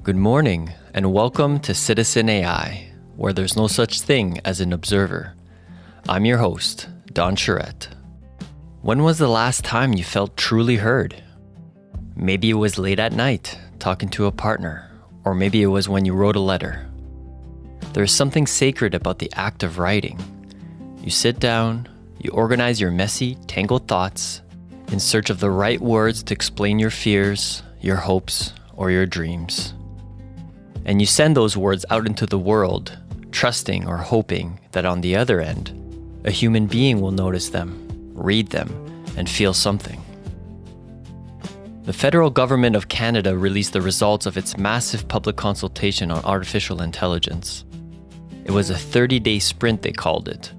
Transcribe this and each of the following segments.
Good morning, and welcome to Cityzen AI, where there's no such thing as an observer. I'm your host, Don Charette. When was the last time you felt truly heard? Maybe it was late at night, talking to a partner, or maybe it was when you wrote a letter. There's something sacred about the act of writing. You sit down, you organize your messy, tangled thoughts in search of the right words to explain your fears, your hopes, or your dreams. And you send those words out into the world, trusting or hoping that on the other end, a human being will notice them, read them, and feel something. The federal government of Canada released the results of its massive public consultation on artificial intelligence. It was a 30-day sprint, they called it.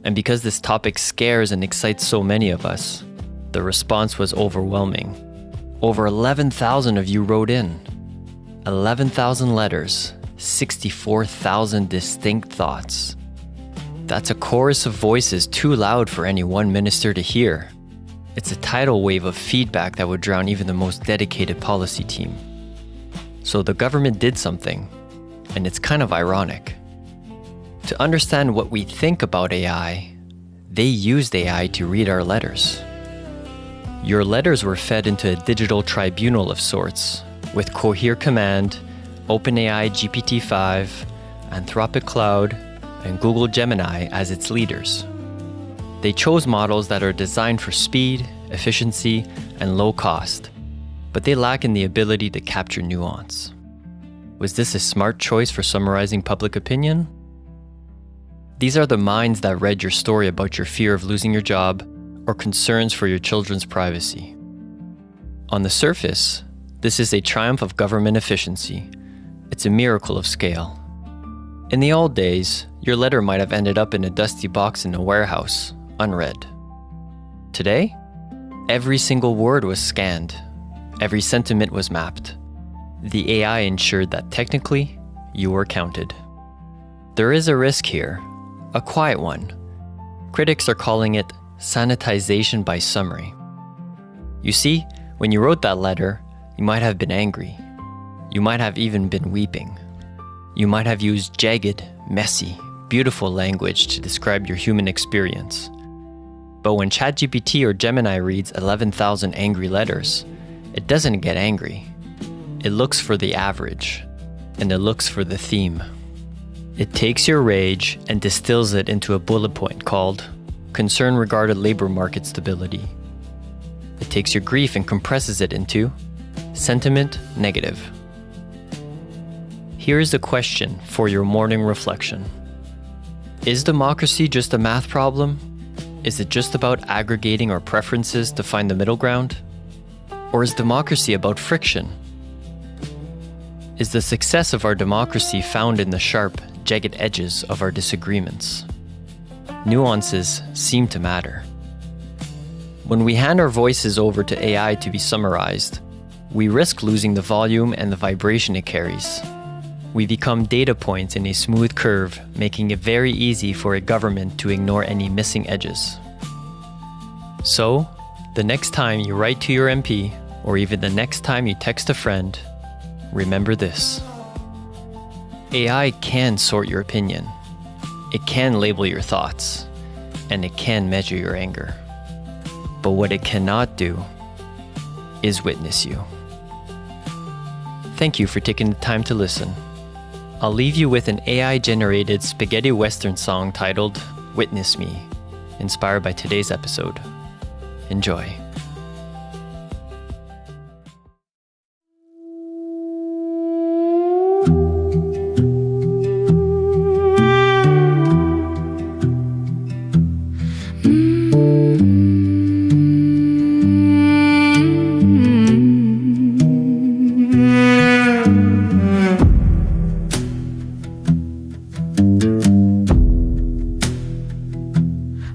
And because this topic scares and excites so many of us, the response was overwhelming. Over 11,000 of you wrote in. 11,000 letters, 64,000 distinct thoughts. That's a chorus of voices too loud for any one minister to hear. It's a tidal wave of feedback that would drown even the most dedicated policy team. So the government did something, and it's kind of ironic. To understand what we think about AI, they used AI to read our letters. Your letters were fed into a digital tribunal of sorts, with Cohere Command, OpenAI GPT-5, Anthropic Cloud, and Google Gemini as its leaders. They chose models that are designed for speed, efficiency, and low cost, but they lack in the ability to capture nuance. Was this a smart choice for summarizing public opinion? These are the minds that read your story about your fear of losing your job or concerns for your children's privacy. On the surface, this is a triumph of government efficiency. It's a miracle of scale. In the old days, your letter might have ended up in a dusty box in a warehouse, unread. Today, every single word was scanned. Every sentiment was mapped. The AI ensured that technically, you were counted. There is a risk here, a quiet one. Critics are calling it sanitization by summary. You see, when you wrote that letter, you might have been angry. You might have even been weeping. You might have used jagged, messy, beautiful language to describe your human experience. But when ChatGPT or Gemini reads 11,000 angry letters, it doesn't get angry. It looks for the average, and it looks for the theme. It takes your rage and distills it into a bullet point called concern regarding labor market stability. It takes your grief and compresses it into sentiment negative. Here's the question for your morning reflection. Is democracy just a math problem? Is it just about aggregating our preferences to find the middle ground? Or is democracy about friction? Is the success of our democracy found in the sharp, jagged edges of our disagreements? Nuances seem to matter. When we hand our voices over to AI to be summarized, we risk losing the volume and the vibration it carries. We become data points in a smooth curve, making it very easy for a government to ignore any missing edges. So, the next time you write to your MP, or even the next time you text a friend, remember this. AI can sort your opinion. It can label your thoughts, and it can measure your anger. But what it cannot do is witness you. Thank you for taking the time to listen. I'll leave you with an AI-generated spaghetti western song titled Witness Me, inspired by today's episode. Enjoy.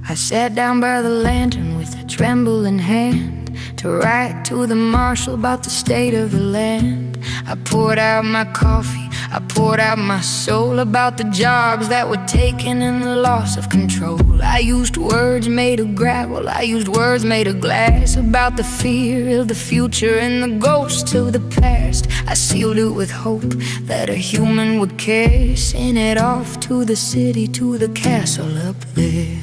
I sat down by the lantern with a trembling hand to write to the marshal about the state of the land. I poured out my coffee, I poured out my soul about the jobs that were taken and the loss of control. I used words made of gravel, I used words made of glass, about the fear of the future and the ghosts of the past. I sealed it with hope that a human would care, sent it off to the city, to the castle up there.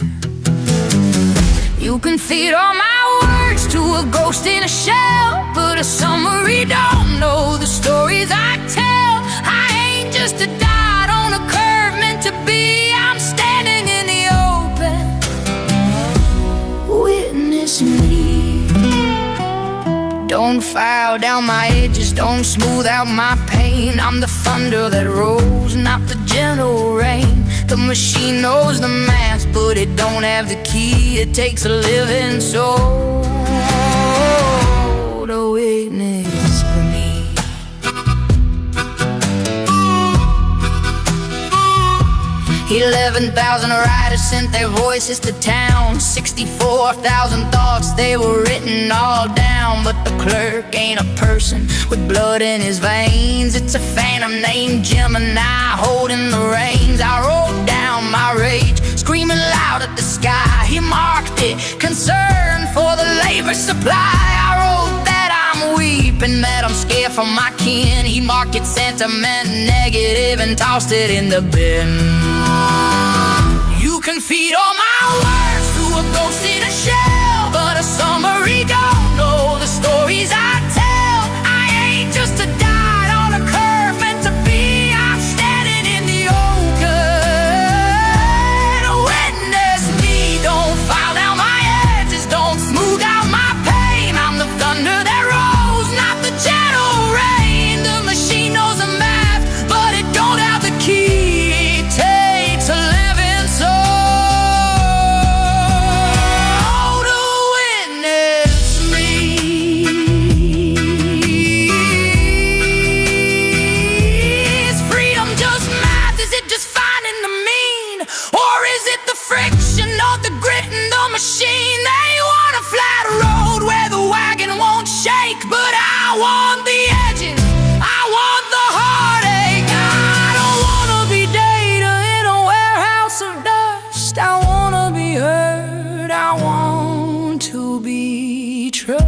You can feed all my words to a ghost in a shell, but a summary don't know the stories I tell. I ain't just a dot on a curve meant to be, I'm standing in the open. Witness me. Don't file down my edges, don't smooth out my pain. I'm the thunder that rolls, not the gentle rain. The machine knows the math, but it don't have the key. It takes a living soul to witness for me. 11,000 writers sent their voices to town. 64,000 thoughts, they were written all down. But the clerk ain't a person with blood in his veins. It's a phantom named Gemini holding the reins. I wrote down my rage, screaming loud at the sky. He marked it, concern for the labor supply. I wrote that I'm weeping, that I'm scared for my kin. He marked it sentiment negative and tossed it in the bin. You can feed all my words to a ghost in a shell, but a summary don't know the stories I tell. I ain't just a dot on a curve meant to be, I'm standing in the open. Witness me, don't file down my edges, don't smooth out my pain. I'm the thunder that rolls, not the gentle rain. The machine knows the math, but it don't have the key. It takes a living soul to witness me. Is freedom just math? Is it just finding the mean? Or is it the friction of the grit in the machine? They want a flat road where the wagon won't shake, but I want the edges, I want the heartache. I don't wanna be data in a warehouse of dust. I wanna be heard, I want to be trust.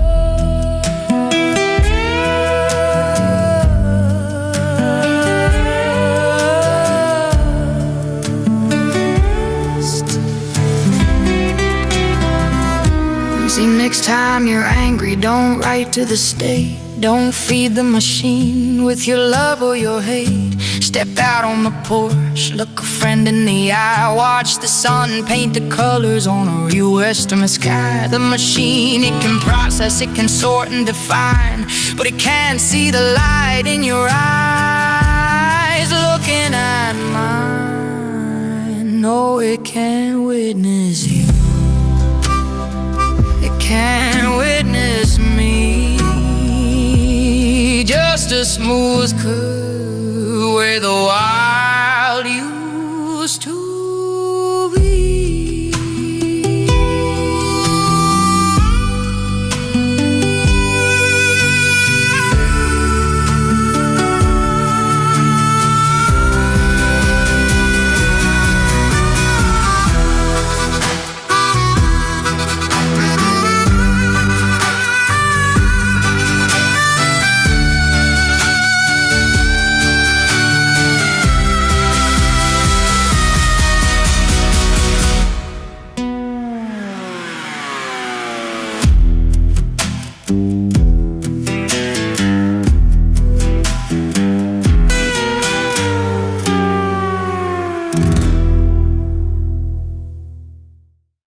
See, next time you're angry, don't write to the state. Don't feed the machine with your love or your hate. Step out on the porch, look a friend in the eye. Watch the sun paint the colors on a real western sky. The machine, it can process, it can sort and define, but it can't see the light in your eyes looking at mine. No, it can't witness you, it can't witness me. Just a smooth curve where the